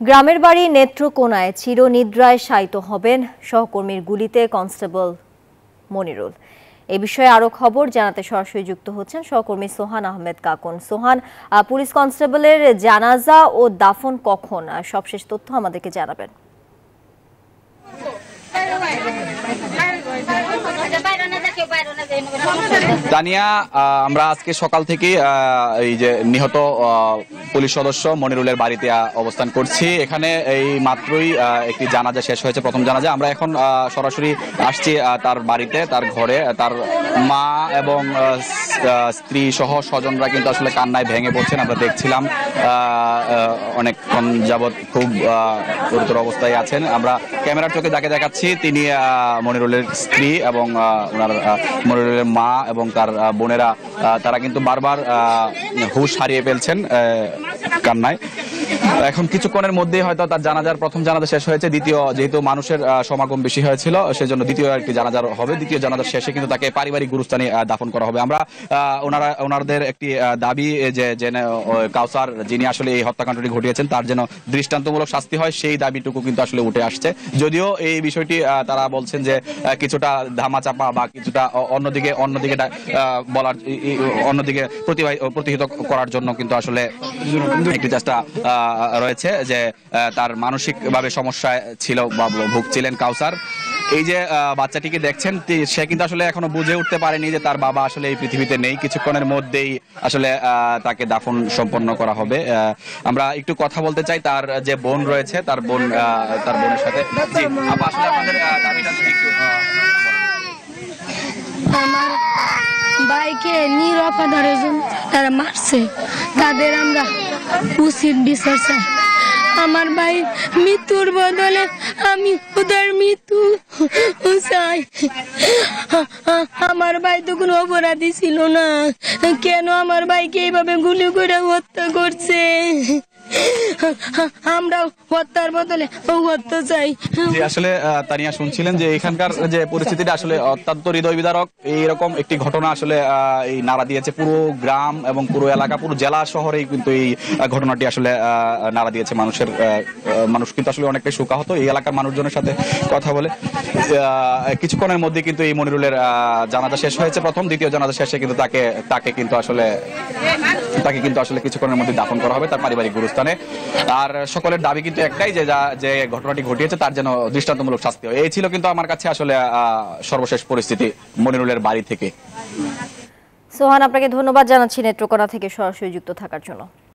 গ্রামের বাড়ি নেত্রকোনায় চিরনিদ্রায় শায়িত হবেন সহকর্মীর গুলিতে কনস্টেবল মনিরুল। এ বিষয়ে আরো খবর জানাতে সরাসরি যুক্ত হচ্ছেন সহকর্মী সোহান আহমেদ কাকন। সোহান, পুলিশ কনস্টেবলের জানাজা ও দাফন কখন, সবশেষ তথ্য আমাদেরকে জানাবেন। তানিয়া, আমরা আজকে সকাল থেকে এই যে নিহত পুলিশ সদস্য মনিরুলের বাড়িতে অবস্থান করছি। এখানে এই মাত্রই একটি জানাজা শেষ হয়েছে, প্রথম জানাজা। আমরা এখন সরাসরি আসছি তার বাড়িতে, তার ঘরে। তার মা এবং স্ত্রী সহ স্বজনরা কিন্তু আসলে কান্নায় ভেঙে পড়ছেন। আমরা দেখছিলাম অনেকক্ষণ যাবৎ খুব গুরুতর অবস্থায় আছেন। আমরা ক্যামেরার চোখে যাকে দেখাচ্ছি তিনি মনিরুলের স্ত্রী এবং ওনার মনিরুলের মা এবং তার বোনেরা, তারা কিন্তু বারবার হুঁশ হারিয়ে ফেলছেন কান্নায়। এখন কিছুক্ষণের মধ্যেই হয়তো তার জানাজার প্রথম জানাজা শেষ হয়েছে। দ্বিতীয়, যেহেতু মানুষের সমাগম বেশি হয়েছিল, সেজন্য দ্বিতীয় একটি জানাজার হবে। দ্বিতীয় জানাজার শেষে কিন্তু তাকে পারিবারিক গুরুস্থানে দাফন করা হবে। আমরা ওনাদের একটি দাবি যে কাউসার, যিনি আসলে এই হত্যাকাণ্ডটি ঘটিয়েছেন, তার যেন দৃষ্টান্তমূলক শাস্তি হয়, সেই দাবিটুকু কিন্তু আসলে উঠে আসছে। যদিও এই বিষয়টি তারা বলছেন যে কিছুটা ধামাচাপা বা কিছুটা অন্যদিকে বলার, অন্যদিকে প্রতিহিত করার জন্য কিন্তু আসলে একটি চেষ্টা রয়েছে যে তার মানসিকভাবে সমস্যায় ছিল বা ভুগছিলেন কাউসার। এই যে বাচ্চাটিকে দেখছেন, সে কিন্তু আসলে এখনো বুঝে উঠতে পারেনি যে তার বাবা আসলে এই পৃথিবীতে নেই। কিছুক্ষণের মধ্যেই আসলে তাকে দাফন সম্পন্ন করা হবে। আমরা একটু কথা বলতে চাই তার যে বোন রয়েছে, তার বোনের সাথে। জি আপা, আসলে আপনাদের দাবিটা একটু আমার ভাইকে নিরাপদার জন্য তারা মারছে, তাদের আমরা উচিত বিচার চাই। আমার ভাই মৃত্যুর বদলে আমি ওদের মৃত্যু চাই। আমার ভাই তো কোনো অপরাধী ছিল না, কেন আমার ভাইকে এইভাবে গুলি করে হত্যা করছে? আমরা হত্যার বদলে হত্যা চাই। আসলে তানিয়া শুনছিলেন যে এখানকার যে পরিস্থিতিটা আসলে অত্যন্ত হৃদয় বিদারক। এইরকম একটি ঘটনা আসলে এই নাড়া দিয়েছে পুরো গ্রাম এবং পুরো এলাকা, পুরো জেলা শহরেই কিন্তু এই ঘটনাটি আসলে নাড়া দিয়েছে। মানুষ কিন্তু আসলে অনেকটাই শোকাহত। এই এলাকার মানুষজনের সাথে কথা বলে কিছুক্ষণের মধ্যে কিন্তু এই মনিরুলের জানাজা শেষ হয়েছে প্রথম। দ্বিতীয় জানাজা শেষে কিন্তু তাকে কিন্তু আসলে কিছুক্ষণের মধ্যে দাফন করা হবে তার পারিবারিক গুরুস্থানে। আর সকলের দাবি কিন্তু একটাই, যে ঘটনাটি ঘটিয়েছে তার যেন দৃষ্টান্তমূলক শাস্তি হয়। এই ছিল কিন্তু আমার কাছে আসলে সর্বশেষ পরিস্থিতি মনিরুলের বাড়ি থেকে। সোহান, আপনাকে ধন্যবাদ জানাচ্ছি নেত্রকোনা থেকে সরাসরি যুক্ত থাকার জন্য।